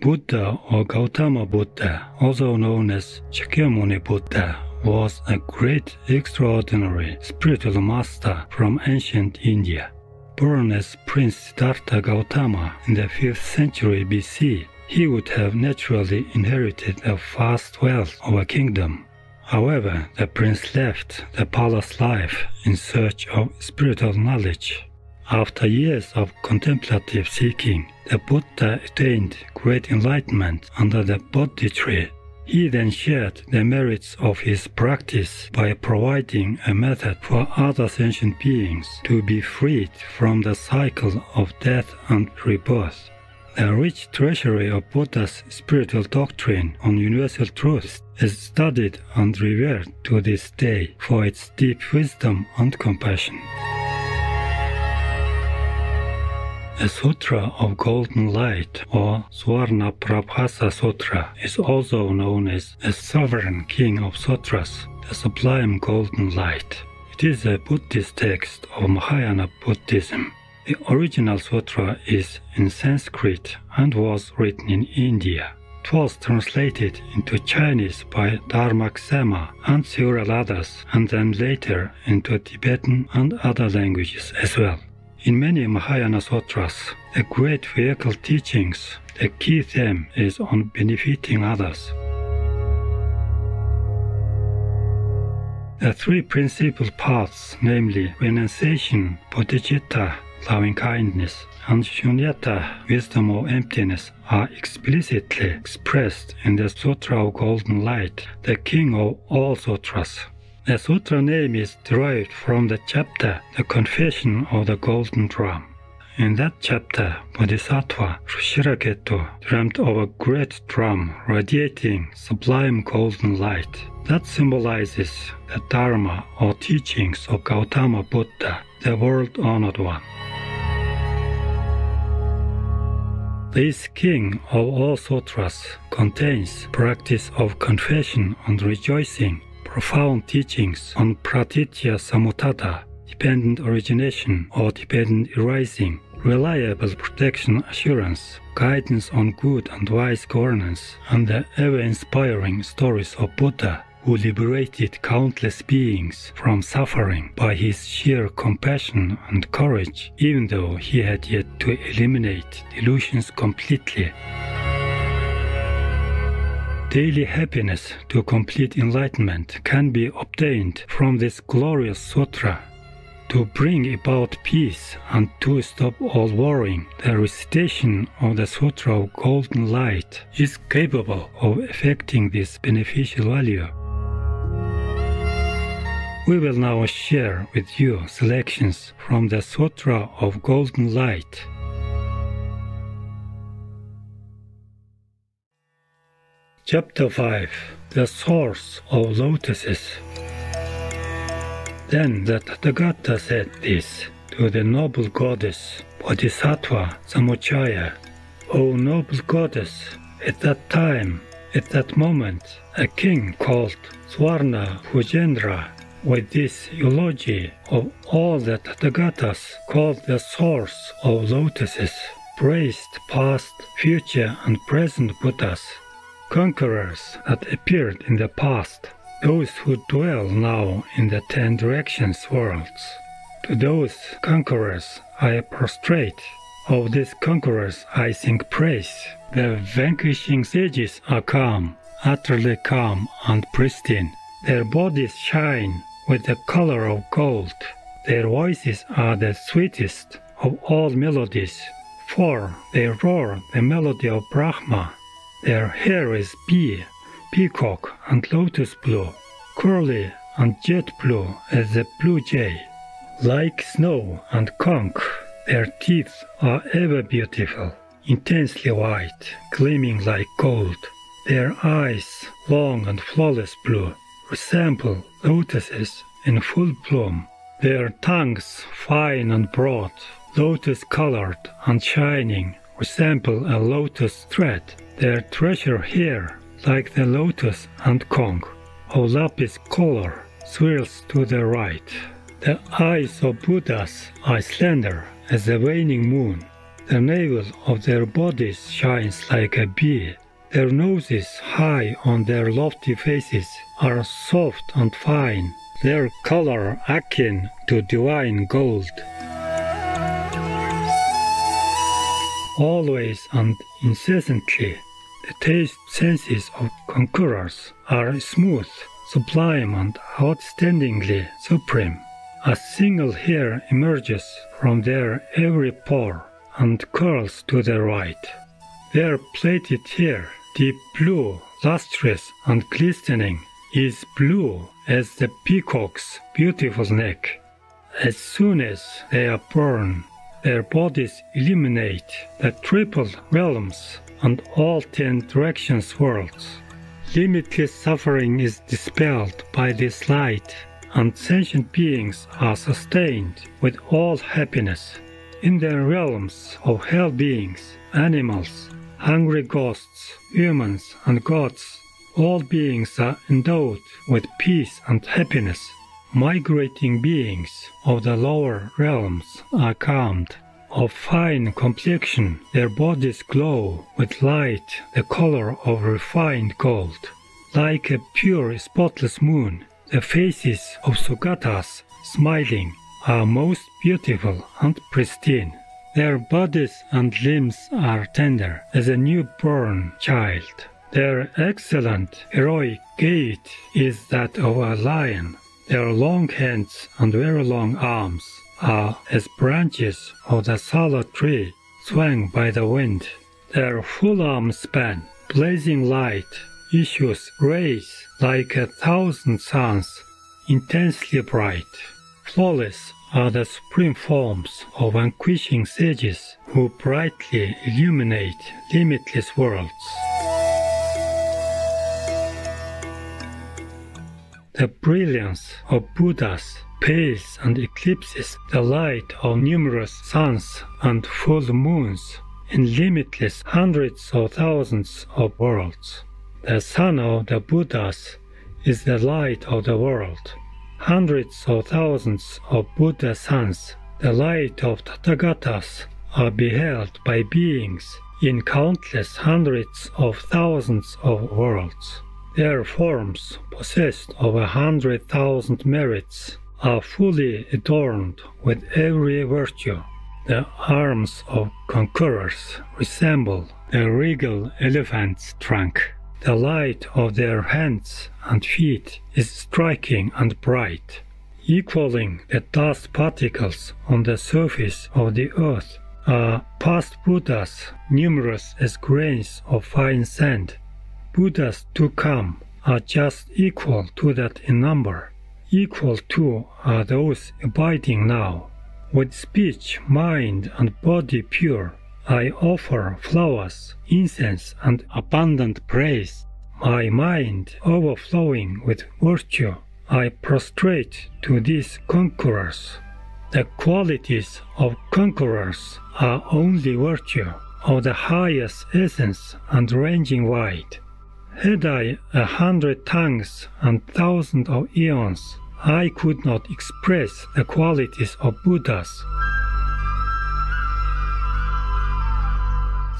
Buddha or Gautama Buddha, also known as Shakyamuni Buddha, was a great, extraordinary spiritual master from ancient India. Born as Prince Siddhartha Gautama in the 5th century BC, he would have naturally inherited a vast wealth of a kingdom. However, the prince left the palace life in search of spiritual knowledge. After years of contemplative seeking, the Buddha attained great enlightenment under the Bodhi tree. He then shared the merits of his practice by providing a method for other sentient beings to be freed from the cycle of death and rebirth. The rich treasury of Buddha's spiritual doctrine on universal truths is studied and revered to this day for its deep wisdom and compassion. The Sutra of Golden Light, or Swarna Prabhasa Sutra, is also known as the Sovereign King of Sutras, the Sublime Golden Light. It is a Buddhist text of Mahayana Buddhism. The original sutra is in Sanskrit and was written in India. It was translated into Chinese by Dharmaksema and several others, and then later into Tibetan and other languages as well. In many Mahayana sutras, the great vehicle teachings, the key theme is on benefiting others. The three principal paths, namely renunciation, bodhicitta, loving-kindness, and shunyata, wisdom of emptiness, are explicitly expressed in the Sutra of Golden Light, the king of all sutras. The sutra name is derived from the chapter The Confession of the Golden Drum. In that chapter, Bodhisattva Shiraketu dreamt of a great drum radiating sublime golden light that symbolizes the Dharma or teachings of Gautama Buddha, the world-honored one. This king of all sutras contains practice of confession and rejoicing, profound teachings on pratitya samuttada, dependent origination or dependent arising, reliable protection assurance, guidance on good and wise governance, and the ever-inspiring stories of Buddha, who liberated countless beings from suffering by his sheer compassion and courage, even though he had yet to eliminate delusions completely. Daily happiness to complete enlightenment can be obtained from this glorious sutra. To bring about peace and to stop all worrying, the recitation of the Sutra of Golden Light is capable of effecting this beneficial value. We will now share with you selections from the Sutra of Golden Light. Chapter 5. The Source of Lotuses. Then the Tathagata said this to the noble goddess Bodhisattva Samuchaya. O noble goddess, at that time, at that moment, a king called Swarna Bhujendra, with this eulogy of all the Tathagatas called the source of lotuses, praised past, future and present Buddhas, conquerors that appeared in the past, those who dwell now in the 10 directions worlds. To those conquerors I prostrate, of these conquerors I sing praise. The vanquishing sages are calm, utterly calm and pristine. Their bodies shine with the color of gold. Their voices are the sweetest of all melodies, for they roar the melody of Brahma. Their hair is bee, peacock and lotus blue, curly and jet blue as the blue jay. Like snow and conch, their teeth are ever beautiful, intensely white, gleaming like gold. Their eyes, long and flawless blue, resemble lotuses in full bloom. Their tongues, fine and broad, lotus-colored and shining, resemble a lotus thread. Their treasure hair, like the lotus and conch, of lapis color, swirls to the right. The eyes of Buddhas are slender as the waning moon. The navel of their bodies shines like a bee. Their noses, high on their lofty faces, are soft and fine, their color akin to divine gold. Always and incessantly, the taste senses of conquerors are smooth, sublime, and outstandingly supreme. A single hair emerges from their every pore and curls to the right. Their plaited hair, deep blue, lustrous, and glistening, is blue as the peacock's beautiful neck. As soon as they are born, their bodies illuminate the triple realms and all 10 directions worlds. Limitless suffering is dispelled by this light, and sentient beings are sustained with all happiness. In the realms of hell beings, animals, hungry ghosts, humans, and gods, all beings are endowed with peace and happiness. Migrating beings of the lower realms are calmed. Of fine complexion, their bodies glow with light the color of refined gold. Like a pure, spotless moon, the faces of Sugatas, smiling, are most beautiful and pristine. Their bodies and limbs are tender as a newborn child. Their excellent, heroic gait is that of a lion. Their long hands and very long arms are as branches of the solid tree swung by the wind. Their full arm span, blazing light, issues rays like 1,000 suns, intensely bright. Flawless are the supreme forms of vanquishing sages who brightly illuminate limitless worlds. The brilliance of Buddhas pales and eclipses the light of numerous suns and full moons in limitless hundreds of thousands of worlds. The sun of the Buddhas is the light of the world. Hundreds of thousands of Buddha suns, the light of Tathagatas, are beheld by beings in countless hundreds of thousands of worlds. Their forms, possessed of 100,000 merits, are fully adorned with every virtue. The arms of conquerors resemble a regal elephant's trunk. The light of their hands and feet is striking and bright, equaling the dust particles on the surface of the earth. Are past Buddhas numerous as grains of fine sand. Buddhas to come are just equal to that in number. Equal to are those abiding now. With speech, mind, and body pure, I offer flowers, incense, and abundant praise. My mind overflowing with virtue, I prostrate to these conquerors. The qualities of conquerors are only virtue, of the highest essence and ranging wide. Had I 100 tongues and thousands of eons, I could not express the qualities of Buddhas.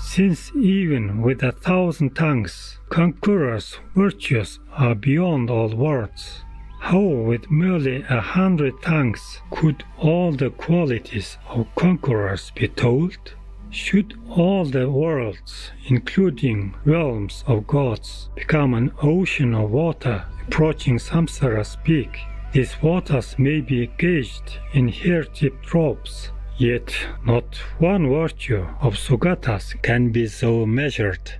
Since even with 1,000 tongues, conquerors' virtues are beyond all words, how with merely 100 tongues could all the qualities of conquerors be told? Should all the worlds, including realms of gods, become an ocean of water approaching Samsara's peak, these waters may be gauged in hair-tip drops, yet not one virtue of Sugatas can be so measured.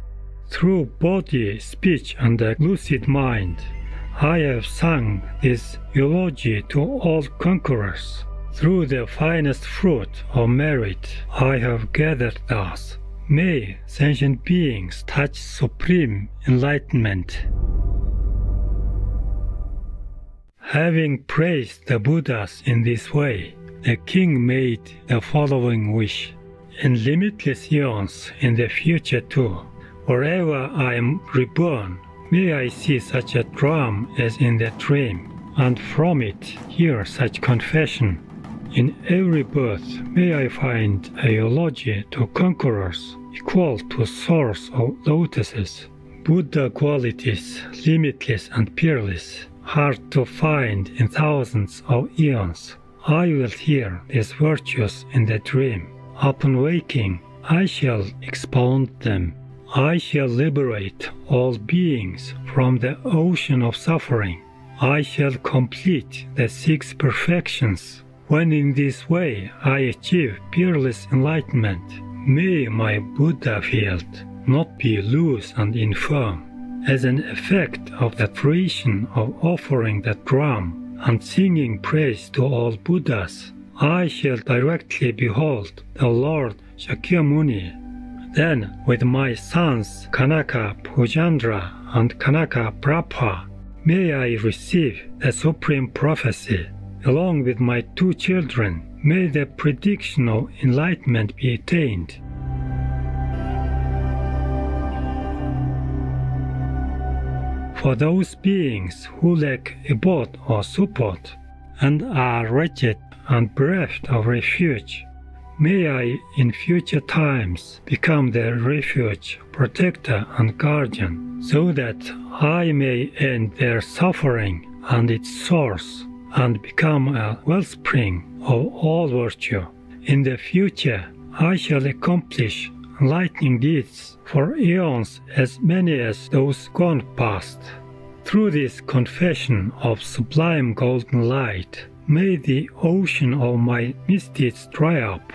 Through body, speech, and a lucid mind, I have sung this eulogy to all conquerors. Through the finest fruit of merit I have gathered thus. May sentient beings touch supreme enlightenment. Having praised the Buddhas in this way, the king made the following wish. In limitless eons in the future too, wherever I am reborn, may I see such a drum as in the dream, and from it hear such confession. In every birth may I find a eulogy to conquerors equal to source of lotuses. Buddha qualities, limitless and peerless, hard to find in thousands of eons. I will hear these virtues in the dream. Upon waking, I shall expound them. I shall liberate all beings from the ocean of suffering. I shall complete the 6 perfections. When in this way I achieve peerless enlightenment, may my Buddha field not be loose and infirm. As an effect of the fruition of offering the drum and singing praise to all Buddhas, I shall directly behold the Lord Shakyamuni. Then, with my sons Kanaka Pujandra and Kanaka Prabha, may I receive the supreme prophecy. Along with my 2 children, may the prediction of enlightenment be attained. For those beings who lack abode or support, and are wretched and bereft of refuge, may I in future times become their refuge, protector and guardian, so that I may end their suffering and its source, and become a wellspring of all virtue. In the future I shall accomplish enlightening deeds for eons as many as those gone past. Through this confession of sublime golden light, may the ocean of my misdeeds dry up.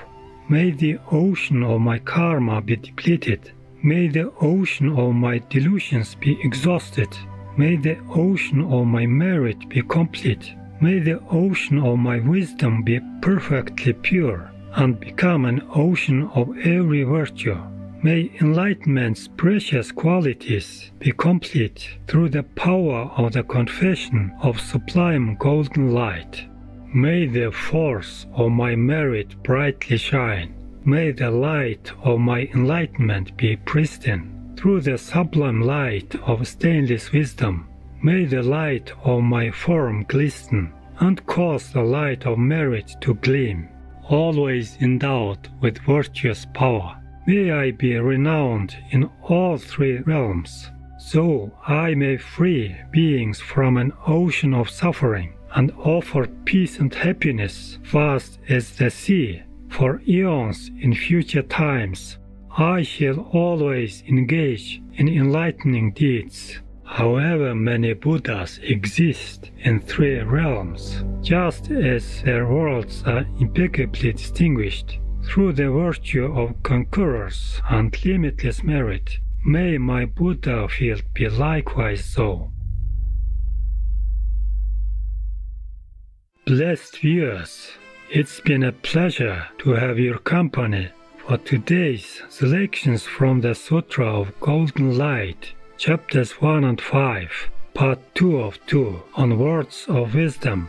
May the ocean of my karma be depleted. May the ocean of my delusions be exhausted. May the ocean of my merit be complete. May the ocean of my wisdom be perfectly pure and become an ocean of every virtue. May enlightenment's precious qualities be complete through the power of the confession of sublime golden light. May the force of my merit brightly shine. May the light of my enlightenment be pristine. Through the sublime light of stainless wisdom, may the light of my form glisten, and cause the light of merit to gleam. Always endowed with virtuous power, may I be renowned in all 3 realms, so I may free beings from an ocean of suffering, and offer peace and happiness vast as the sea. For eons in future times, I shall always engage in enlightening deeds. However many Buddhas exist in 3 realms, just as their worlds are impeccably distinguished through the virtue of conquerors and limitless merit, may my Buddha field be likewise so. Blessed viewers, it's been a pleasure to have your company for today's selections from the Sutra of Golden Light, Chapters 1 and 5, Part 2 of 2, on Words of Wisdom.